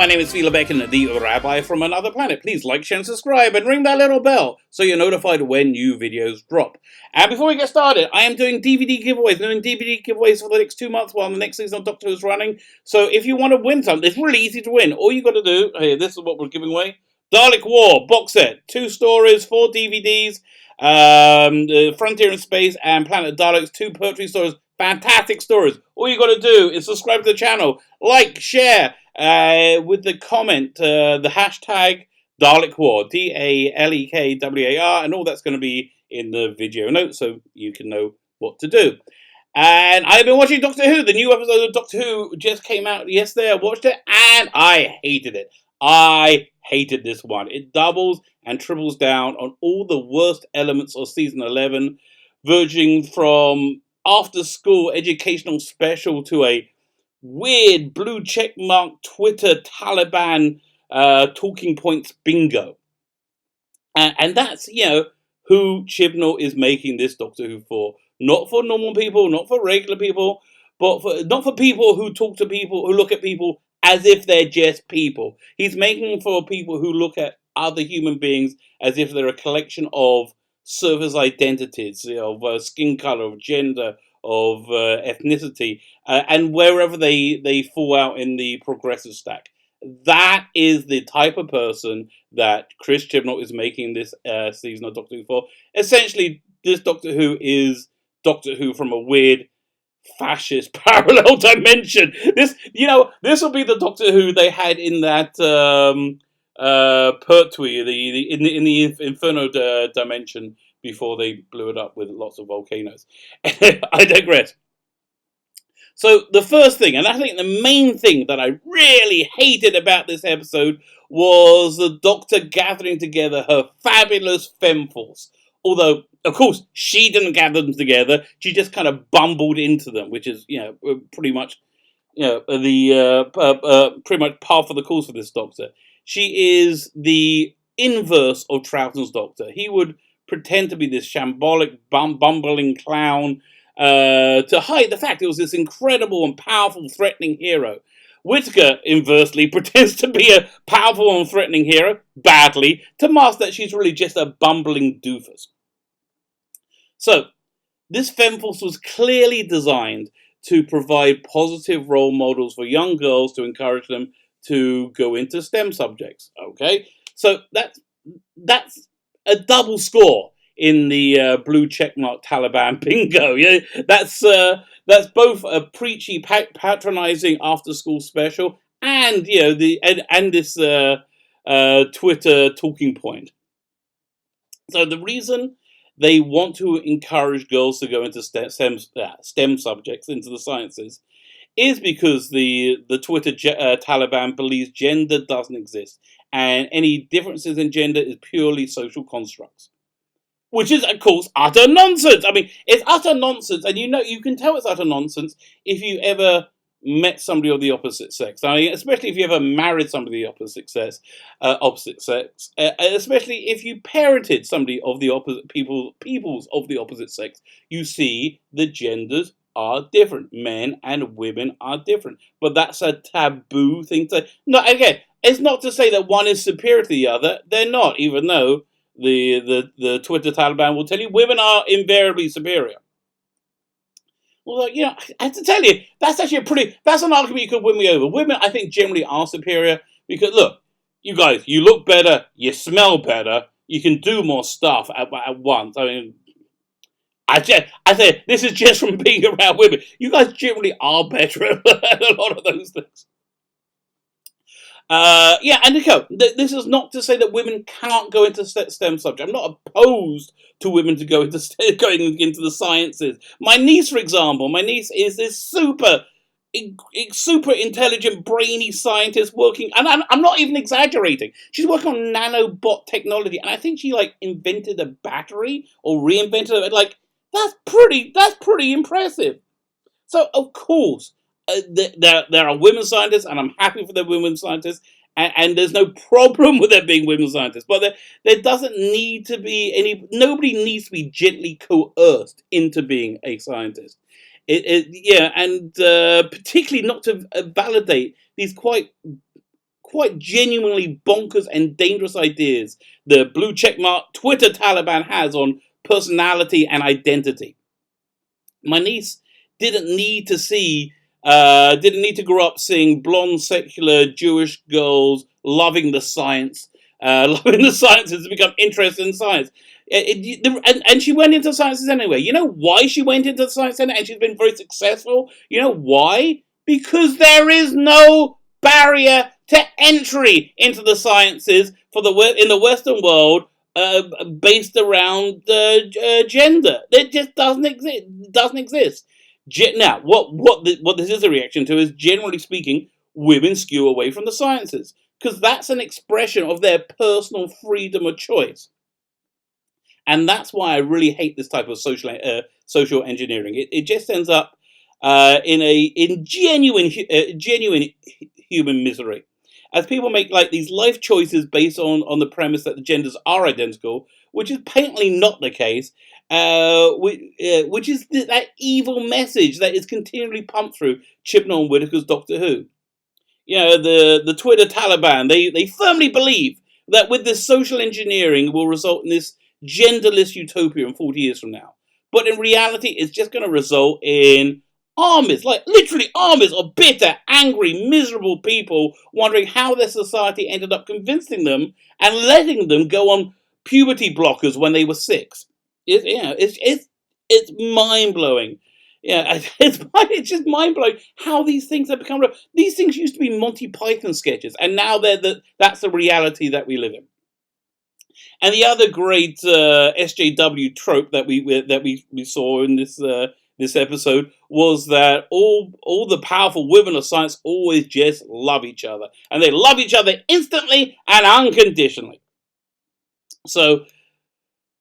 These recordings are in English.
my name is Phila Becken, the Rabbi from another planet. Please like, share, and subscribe, and ring that little bell so you're notified when new videos drop. And before we get started, I am doing DVD giveaways. I'm doing DVD giveaways for the next 2 months while the next season of Doctor Who is running. So if you want to win something, it's really easy to win. All you got to do, hey, this is what we're giving away. Dalek War box set, 2 stories, 4 DVDs, Frontier in Space and Planet Daleks, 2 Pertwee stories. Fantastic stories. All you got to do is subscribe to the channel, like, share, with the comment, the hashtag Dalek War, DALEKWAR, and all that's going to be in the video notes so you can know what to do. And I've been watching Doctor Who. The new episode of Doctor Who just came out yesterday. I watched it and I hated it. I hated this one. It doubles and triples down on all the worst elements of season 11, verging from after-school educational special to a weird blue checkmark Twitter Taliban talking points bingo. And that's, who Chibnall is making this Doctor Who for. Not for normal people, not for regular people, but not for people who talk to people, who look at people as if they're just people. He's making for people who look at other human beings as if they're a collection of surface identities, of skin color, of gender, of ethnicity, and wherever they fall out in the progressive stack. That is the type of person that Chris Chibnall is making this season of Doctor Who for. Essentially, this Doctor Who is Doctor Who from a weird fascist parallel dimension. This will be the Doctor Who they had in that Pertwee, in the Inferno dimension before they blew it up with lots of volcanoes. I digress. So the first thing, and I think the main thing that I really hated about this episode was the Doctor gathering together her fabulous femme force. Although, of course, she didn't gather them together. She just kind of bumbled into them, which is, pretty much, pretty much par for the course for this Doctor. She is the inverse of Troughton's Doctor. He would pretend to be this shambolic, bumbling clown to hide the fact it was this incredible and powerful, threatening hero. Whittaker, inversely, pretends to be a powerful and threatening hero, badly, to mask that she's really just a bumbling doofus. So, this femforce was clearly designed to provide positive role models for young girls to encourage them to go into STEM subjects. Okay, so that's a double score in the blue checkmark Taliban bingo. That's both a preachy, patronizing after-school special, and this Twitter talking point. So the reason they want to encourage girls to go into STEM subjects, into the sciences, is because the Twitter Taliban believes gender doesn't exist, and any differences in gender is purely social constructs. Which is, of course, utter nonsense. I mean, it's utter nonsense, and you can tell it's utter nonsense if you ever met somebody of the opposite sex. I mean, especially if you ever married somebody of the opposite sex, especially if you parented somebody of the opposite peoples of the opposite sex. You see, the genders are different. Men and women are different, but that's a taboo thing to. No, again, it's not to say that one is superior to the other. They're not, even though the Twitter Taliban will tell you women are invariably superior. Well, I have to tell you, that's actually that's an argument you could win me over. Women, I think, generally are superior because, look, you guys, you look better, you smell better, you can do more stuff at once. I mean, I say this is just from being around women. You guys generally are better at a lot of those things. And this is not to say that women can't go into STEM subjects. I'm not opposed to women to going into the sciences. My niece, for example, is this super intelligent, brainy scientist working, and I'm not even exaggerating. She's working on nanobot technology, and I think she invented a battery or reinvented it. That's pretty impressive. So of course. There are women scientists, and I'm happy for the women scientists, and there's no problem with there being women scientists. But there doesn't need to be nobody needs to be gently coerced into being a scientist. And particularly not to validate these quite quite genuinely bonkers and dangerous ideas the blue checkmark Twitter Taliban has on personality and identity. My niece didn't need to grow up seeing blonde secular Jewish girls loving the science, loving the sciences to become interested in science. And she went into sciences anyway. You know why she went into science anyway, and she's been very successful? You know why? Because there is no barrier to entry into the sciences in the Western world based around gender. It just doesn't exist. Doesn't exist. Now, what this is a reaction to is, generally speaking, women skew away from the sciences because that's an expression of their personal freedom of choice. And that's why I really hate this type of social engineering. It just ends up in genuine human misery, as people make like these life choices based on the premise that the genders are identical, which is patently not the case. Which is that evil message that is continually pumped through Chibnall and Whittaker's Doctor Who. You know, the Twitter Taliban, they firmly believe that with this social engineering will result in this genderless utopia in 40 years from now. But in reality, it's just going to result in armies, like literally armies of bitter, angry, miserable people wondering how their society ended up convincing them and letting them go on puberty blockers when they were 6. It's mind blowing. Yeah, it's just mind blowing how these things have become real. These things used to be Monty Python sketches, and now that's the reality that we live in. And the other great SJW trope that we saw in this episode was that all the powerful women of science always just love each other, and they love each other instantly and unconditionally. So,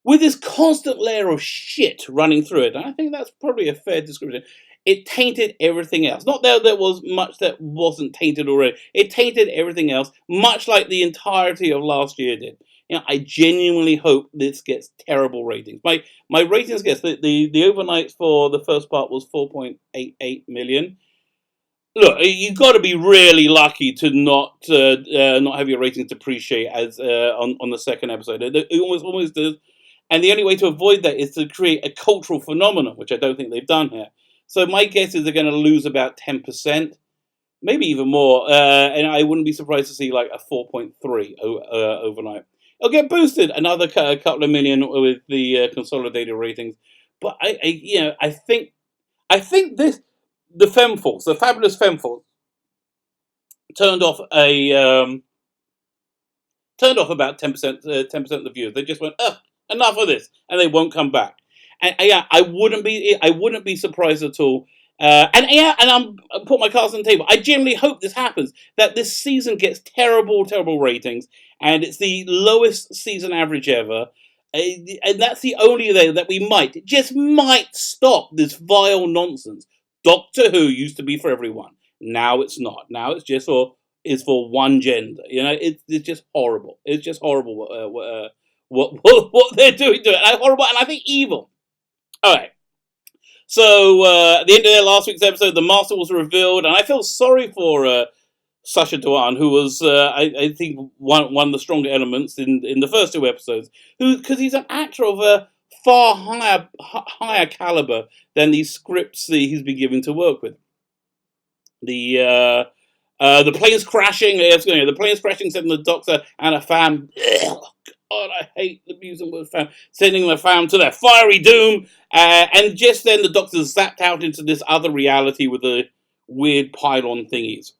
with this constant layer of shit running through it, and I think that's probably a fair description, it tainted everything else. Not that there was much that wasn't tainted already. It tainted everything else, much like the entirety of last year did. You know, I genuinely hope this gets terrible ratings. My ratings guess the overnight for the first part was 4.88 million. Look, you got to be really lucky to not have your ratings depreciate as on the second episode. It almost does. And the only way to avoid that is to create a cultural phenomenon, which I don't think they've done here. So my guess is they're going to lose about 10%, maybe even more. And I wouldn't be surprised to see like a 4.3 overnight. It'll get boosted another couple of million with the consolidated ratings. But I think the Femforce, the fabulous Femforce, turned off about 10% of the viewers. They just went, enough of this, and they won't come back. And I wouldn't be surprised at all. And I'm put my cards on the table. I genuinely hope this happens. That this season gets terrible ratings, and it's the lowest season average ever. And that's the only way that we might stop this vile nonsense. Doctor Who used to be for everyone. Now it's not. Now it's just for one gender. You know, it's just horrible. It's just horrible what they're doing to it. Horrible, and I think evil. All right. So at the end of last week's episode, the Master was revealed, and I feel sorry for Sacha Dhawan, who was I think one of the stronger elements in the first 2 episodes, because he's an actor of a far higher caliber than these scripts he's been given to work with. The planes crashing. The planes crashing, sending the Doctor and a fam. God, I hate the using the word fam. Sending the fam to their fiery doom, and just then the Doctor's zapped out into this other reality with the weird pylon thingies.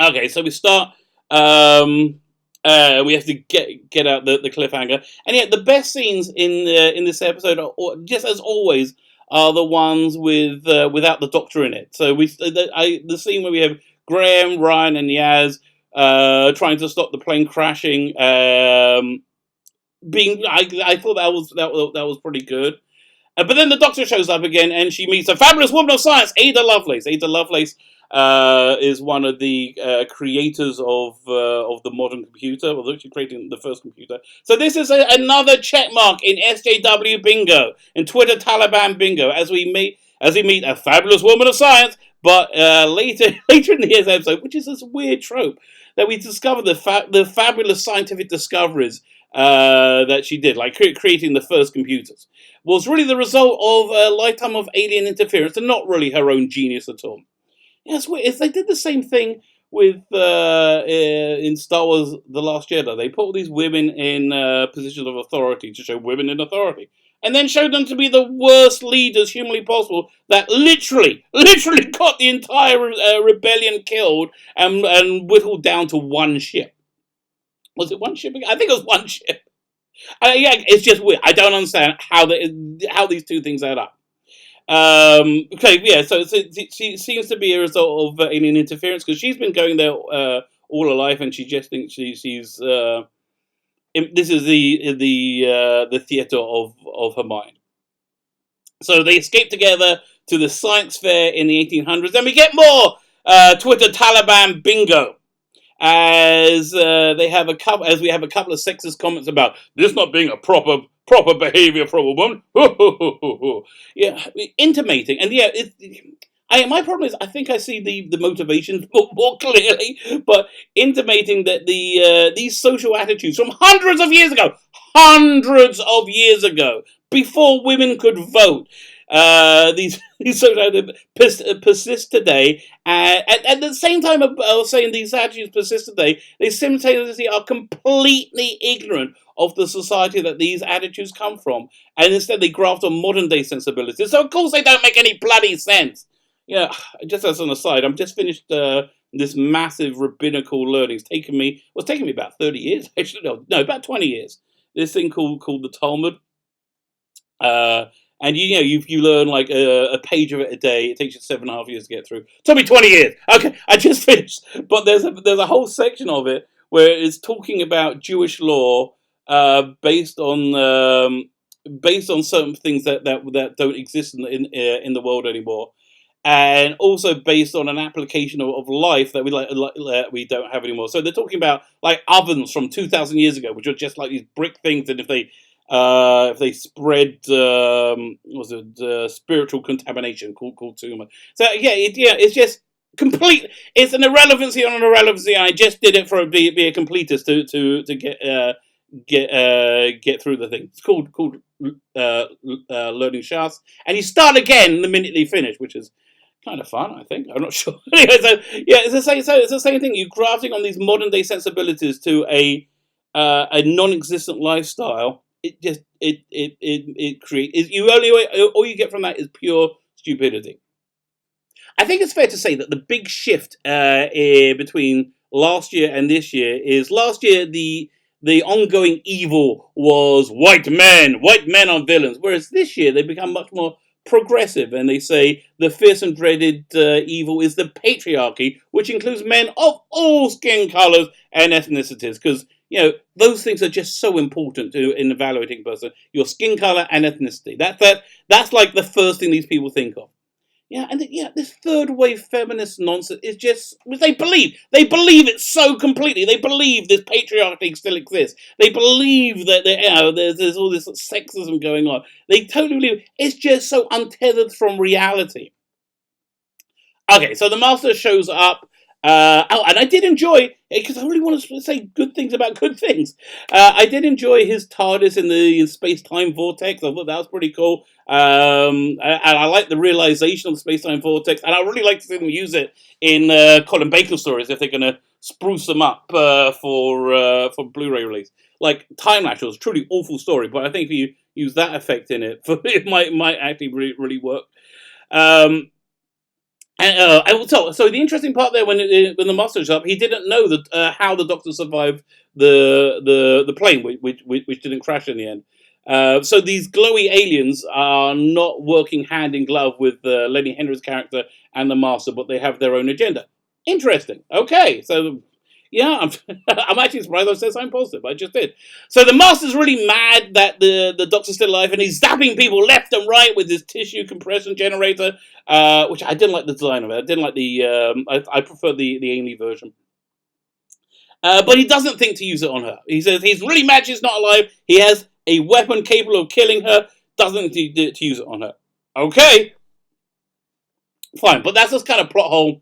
Okay, so we start. We have to get out the cliffhanger, and yet the best scenes in this episode, just as always, are the ones without the Doctor in it. So the scene where we have Graham, Ryan, and Yaz trying to stop the plane crashing. I thought that was pretty good. But then the Doctor shows up again, and she meets a fabulous woman of science, Ada Lovelace. Ada Lovelace is one of the creators of the modern computer, although she created the first computer. So this is another checkmark in SJW bingo, in Twitter Taliban bingo, as we meet a fabulous woman of science, But later in the episode, which is this weird trope, that we discover the fabulous scientific discoveries that she did, like creating the first computers, was really the result of a lifetime of alien interference and not really her own genius at all. Yes, if they did the same thing with in Star Wars: The Last Jedi, they put all these women in positions of authority to show women in authority, and then showed them to be the worst leaders humanly possible. That literally got the entire rebellion killed and whittled down to one ship. Was it one ship? I think it was one ship. Yeah, it's just weird. I don't understand how these two things add up. Okay, yeah, so she seems to be a result of alien interference, because she's been going there all her life, and she just thinks she's this is the theatre of her mind. So they escape together to the science fair in the 1800s, and we get more Twitter Taliban bingo. As we have a couple of sexist comments about this not being a proper behaviour from a woman. Yeah, intimating, and yeah, my problem is I think I see the motivations more clearly, but intimating that these social attitudes from hundreds of years ago, before women could vote, these social attitudes persist today. At the same time of saying these attitudes persist today, they simultaneously are completely ignorant of the society that these attitudes come from, and instead they graft on modern day sensibilities. So of course they don't make any bloody sense. Yeah, just as an aside, I'm just finished this massive rabbinical learning. It's taken me about 30 years. Actually, no, about 20 years. This thing called the Talmud. And you learn like a page of it a day. It takes you 7.5 years to get through. It took me 20 years. Okay, I just finished. But there's a whole section of it where it's talking about Jewish law based on certain things that don't exist in the world anymore, and also based on an application of life that we don't have anymore. So they're talking about like ovens from 2,000 years ago, which are just like these brick things, and if they spread spiritual contamination called tumor. So it's just complete. It's an irrelevancy on an irrelevancy. I just did it for be a completist to get through the thing. It's called learning Shas, and you start again the minute they finish, which is kind of fun, I think. I'm not sure. Anyway, so yeah, it's the same. So it's the same thing. You're grafting on these modern day sensibilities to a non-existent lifestyle. It just it creates all you get from that is pure stupidity. I think it's fair to say that the big shift between last year and this year is last year the ongoing evil was white men are villains, whereas this year they become much more progressive, and they say the fierce and dreaded evil is the patriarchy, which includes men of all skin colors and ethnicities, because those things are just so important in evaluating a person. Your skin color and ethnicity. That's like the first thing these people think of. Yeah, and this third wave feminist nonsense is just they believe it so completely. They believe this patriarchy still exists. They believe that there's all this sexism going on. They totally believe it's just so untethered from reality. Okay, so the Master shows up. And I did enjoy, because I really want to say good things about good things. I did enjoy his TARDIS in the space-time vortex. I thought that was pretty cool. And I like the realization of the space-time vortex. And I really like to see them use it in Colin Bacon stories if they're going to spruce them up for Blu-ray release. Like Time Lash was a truly awful story, but I think if you use that effect in it, it might actually really work. I will tell. So the interesting part there, when the Master showed up, he didn't know that how the Doctor survived the plane, which didn't crash in the end. So these glowy aliens are not working hand in glove with Lenny Henry's character and the Master, but they have their own agenda. Interesting. Okay, so yeah, I'm actually surprised I said something positive. I just did. So the Master's really mad that the Doctor's still alive, and he's zapping people left and right with his tissue compression generator, which I didn't like the design of it. I didn't like I prefer the Ainley version. But he doesn't think to use it on her. He says he's really mad she's not alive. He has a weapon capable of killing her. Doesn't think to use it on her. Okay. Fine, but that's this kind of plot hole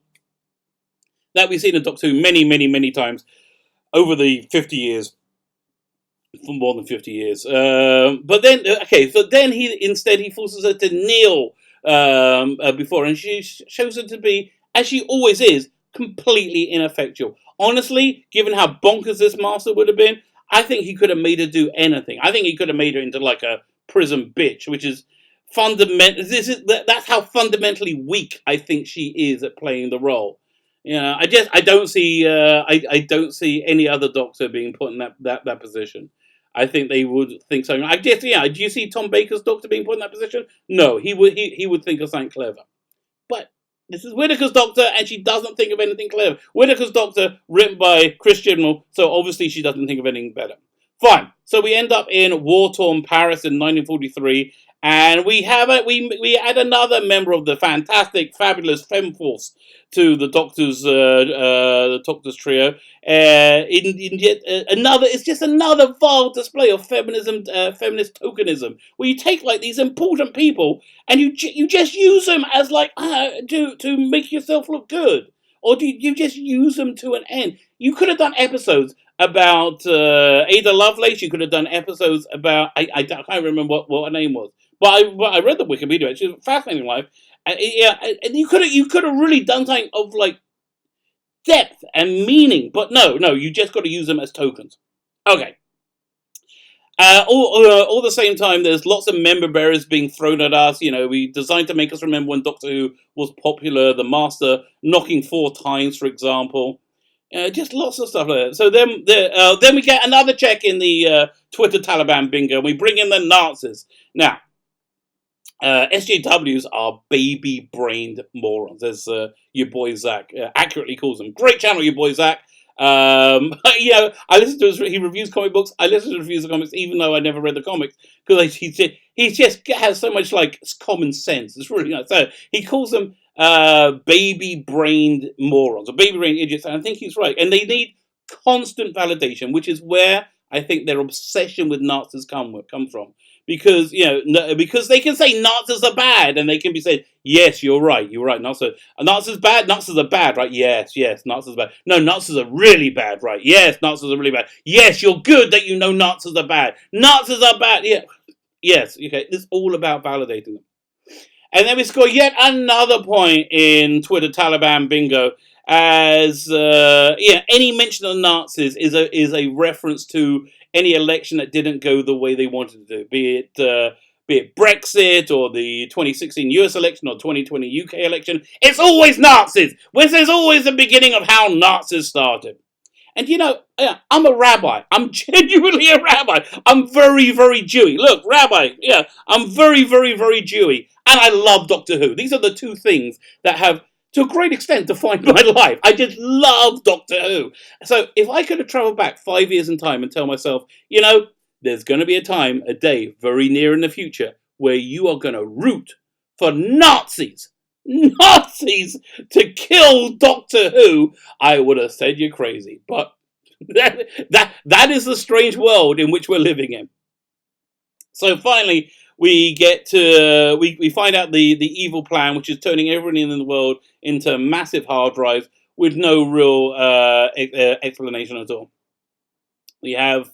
that we've seen in Doctor Who many, many, many times over the 50 years. For more than 50 years. But then, okay, so then he forces her to kneel before, and she shows her to be, as she always is, completely ineffectual. Honestly, given how bonkers this master would have been, I think he could have made her do anything. I think he could have made her into like a prison bitch, which is fundamental. That's how fundamentally weak I think she is at playing the role. I don't see I don't see any other Doctor being put in that position. I think they would think something. I guess, yeah. Do you see Tom Baker's Doctor being put in that position? No, he would think of something clever. But this is Whittaker's Doctor, and she doesn't think of anything clever. Whittaker's Doctor, written by Chris Chibnall, so obviously she doesn't think of anything better. Fine. So we end up in war-torn Paris in 1943, and we add another member of the fantastic, fabulous Femme Force to the Doctor's trio. In yet another, it's just another vile display of feminism, feminist tokenism, where you take like these important people and you just use them as like to make yourself look good, or do you just use them to an end? You could have done episodes about Ada Lovelace. You could have done episodes about I can't remember what her name was, but I read the Wikipedia. She's a fascinating life. And you could have really done something of like depth and meaning, but no, you just got to use them as tokens. Okay. All the same time, there's lots of member bearers being thrown at us. We designed to make us remember when Doctor Who was popular. The Master knocking 4 times, for example. Just lots of stuff like that. So then we get another check in the Twitter Taliban bingo. We bring in the Nazis. Now, SJWs are baby-brained morons, as your boy Zach accurately calls them. Great channel, your boy Zach. I listen to he reviews comic books. I listen to reviews of comics, even though I never read the comics, because he just has so much like common sense. It's really nice. So he calls them baby-brained morons or baby-brained idiots, and I think he's right. And they need constant validation, which is where I think their obsession with Nazis come from. Because because they can say Nazis are bad, and they can be saying, yes, you're right, Nazis bad, Nazis are bad, right? Yes, Nazis are bad. No, Nazis are really bad, right? Yes, Nazis are really bad. Yes, you're good that you know Nazis are bad. Nazis are bad, yeah. Yes, okay, it's all about validating them. And then we score yet another point in Twitter Taliban bingo, as any mention of Nazis is a reference to any election that didn't go the way they wanted to do, be it Brexit or the 2016 US election or 2020 UK election. It's always Nazis. There's always the beginning of how Nazis started. And I'm a rabbi. I'm genuinely a rabbi. I'm very, very Jewy. Look, rabbi, I'm very, very, very Jewy. And I love Doctor Who. These are the two things that have, to a great extent, defined my life. I just love Doctor Who. So if I could have travelled back 5 years in time and tell myself, there's going to be a day very near in the future, where you are going to root for Nazis to kill Doctor Who, I would have said you're crazy. But that is the strange world in which we're living in. So finally, we get to we find out the evil plan, which is turning everything in the world into massive hard drives with no real explanation at all. We have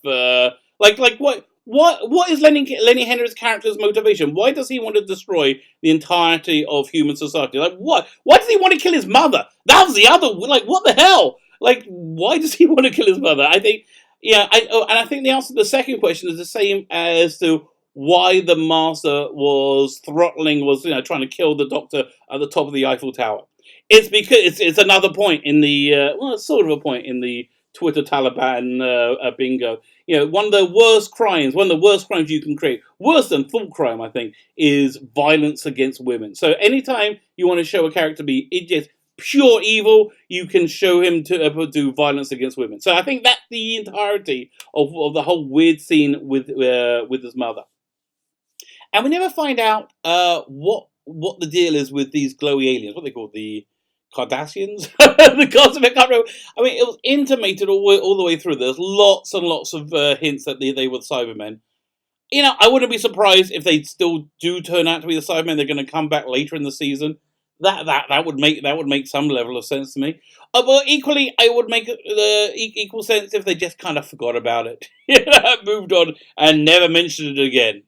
what is Lenny Henry's character's motivation? Why does he want to destroy the entirety of human society? Like what? Why does he want to kill his mother? That was the other. Like what the hell? Like why does he want to kill his mother? I think I think the answer to the second question is the same as to why the Master was trying to kill the Doctor at the top of the Eiffel Tower. It's because it's another point in the sort of a point in the Twitter Taliban bingo. One of the worst crimes you can create, worse than thought crime, I think, is violence against women. So anytime you want to show a character to be just pure evil, you can show him to do violence against women. So I think that's the entirety of the whole weird scene with his mother. And we never find out what the deal is with these glowy aliens. What they call the Cardassians? The gods of it, can't remember. I mean, it was intimated all the way through. There's lots and lots of hints that they were Cybermen. I wouldn't be surprised if they still do turn out to be the Cybermen. They're going to come back later in the season. That would make some level of sense to me. But equally, I would make equal sense if they just kind of forgot about it, moved on, and never mentioned it again.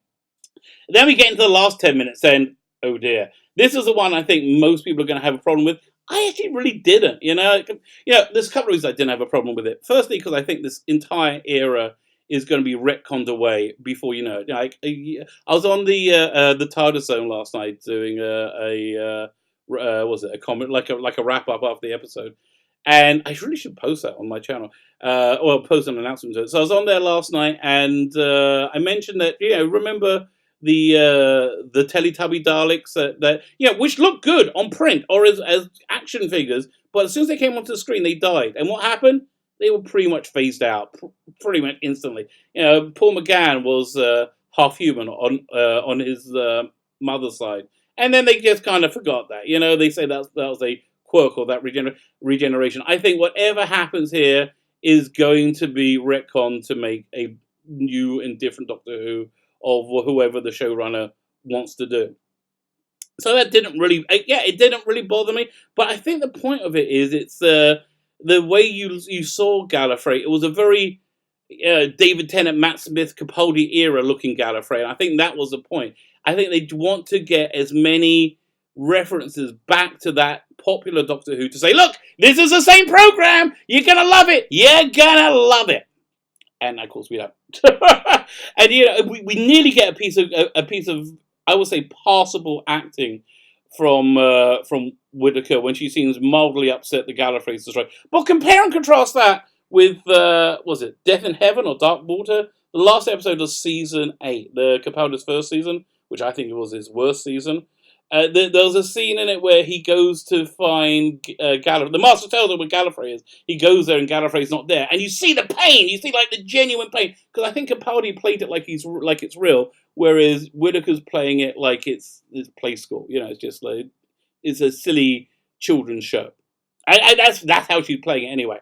Then we get into the last 10 minutes, and oh dear, this is the one I think most people are going to have a problem with. I actually really didn't, there's a couple of reasons I didn't have a problem with it. Firstly, because I think this entire era is going to be retconned away before you know it. I was on the TARDIS Zone last night doing a comment, like a wrap up after the episode, and I really should post that on my channel, or post an announcement to it. So I was on there last night, and I mentioned that remember the Teletubby Daleks which looked good on print or as action figures, but as soon as they came onto the screen, they died. And what happened? They were pretty much phased out, pretty much instantly. Paul McGann was half human on his mother's side, and then they just kind of forgot that. They say that was a quirk or that regeneration. I think whatever happens here is going to be retconned to make a new and different Doctor Who of whoever the showrunner wants to do. So that didn't really, it didn't really bother me. But I think the point of it is it's the way you saw Gallifrey. It was a very David Tennant, Matt Smith, Capaldi era looking Gallifrey. And I think that was the point. I think they want to get as many references back to that popular Doctor Who to say, look, this is the same program. You're going to love it. You're going to love it. And of course we don't. And we nearly get a piece of I would say passable acting from Whittaker when she seems mildly upset the Gallifrey's destroyed. But compare and contrast that with was it Death in Heaven or Dark Water? The last episode of season 8, the Capaldi's first season, which I think was his worst season. There was a scene in it where he goes to find Gallifrey. The Master tells him where Gallifrey is. He goes there and Gallifrey's not there. And you see the pain. You see like the genuine pain. Because I think Capaldi played it like it's real, whereas Whittaker's playing it like it's play school. It's just like it's a silly children's show. And that's how she's playing it anyway.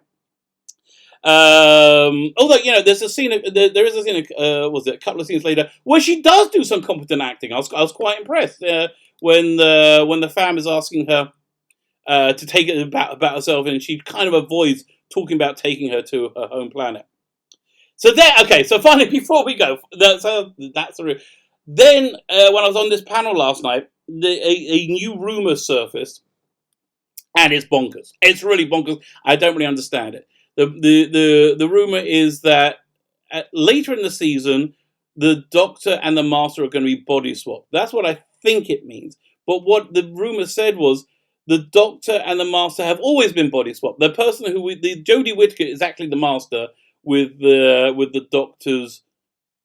Although there's a scene. There is a scene. Was it a couple of scenes later where she does do some competent acting? I was quite impressed. When the fam is asking her to take it about herself, and she kind of avoids talking about taking her to her home planet. So so finally, before we go, that's the then when I was on this panel last night, a new rumor surfaced, and it's bonkers. It's really bonkers. I don't really understand it. The rumor is that later in the season, the Doctor and the Master are going to be body swapped. That's what I think it means. But what the rumor said was the Doctor and the Master have always been body swapped. The person the Jodie Whittaker is actually the Master with the Doctor's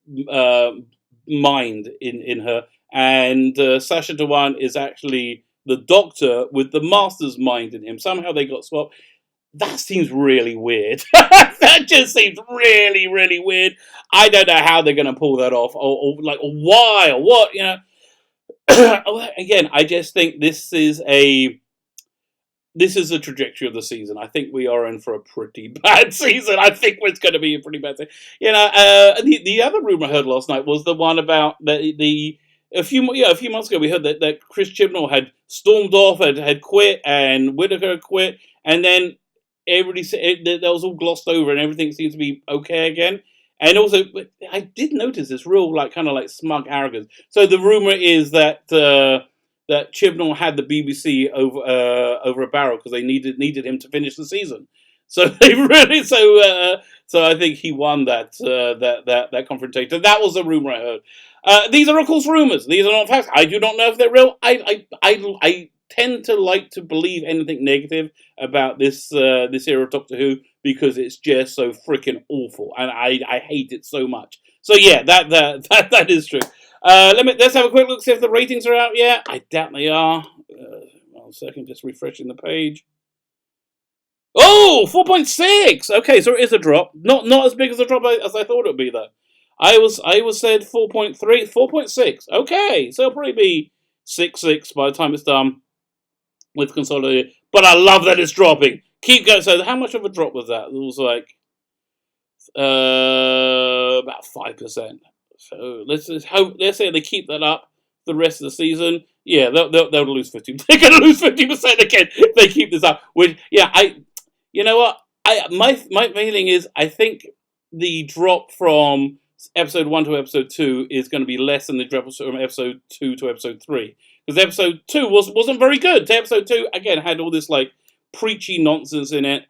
mind in her, and Sacha Dhawan is actually the Doctor with the Master's mind in him. Somehow they got swapped. That seems really weird. That just seems really, really weird. I don't know how they're going to pull that off, or why, or what, Again, I just think this is a trajectory of the season. I think we are in for a pretty bad season. I think it's going to be a pretty bad season. The other rumor I heard last night was the one about a few months ago we heard that Chris Chibnall had stormed off, had quit, and Whittaker had quit, and then everybody said that was all glossed over and everything seems to be okay again. And also, I did notice this real kind of smug arrogance. So the rumor is that that Chibnall had the BBC over a barrel because they needed him to finish the season. So they really so I think he won that confrontation. That was a rumor I heard. These are of course rumors. These are not facts. I do not know if they're real. I tend to like to believe anything negative about this era of Doctor Who because it's just so freaking awful, and I hate it so much. So yeah, that is true. Let's have a quick look, see if the ratings are out yet. I doubt they are. 1 second, just refreshing the page. Oh, 4.6. Okay, so it is a drop. Not as big as a drop as I thought it would be though. I was said 4.3, 4.6. Okay, so it'll probably be 6.6 by the time it's done with consolidated. But I love that it's dropping. Keep going. So how much of a drop was that? It was about 5%. So let's say they keep that up the rest of the season. Yeah, they'll lose 50%. They're going to lose 50% again if they keep this up. Which, yeah, you know what? My feeling is I think the drop from episode 1 to episode 2 is going to be less than the drop from episode 2 to episode 3. Because episode 2 wasn't very good. Episode 2, again, had all this, like, preachy nonsense in it,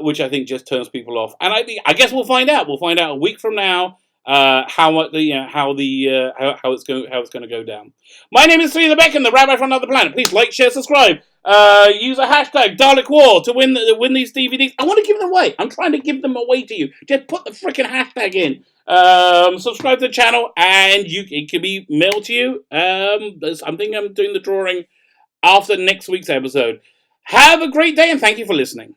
which I think just turns people off. And I guess we'll find out. We'll find out a week from now how it's going to go down. My name is the Beck and the Rabbi from Another Planet. Please like, share, subscribe. Use a hashtag Dalek War to win these DVDs. I want to give them away. I'm trying to give them away to you. Just put the freaking hashtag in. Subscribe to the channel, and it can be mailed to you. I'm thinking I'm doing the drawing after next week's episode. Have a great day, and thank you for listening.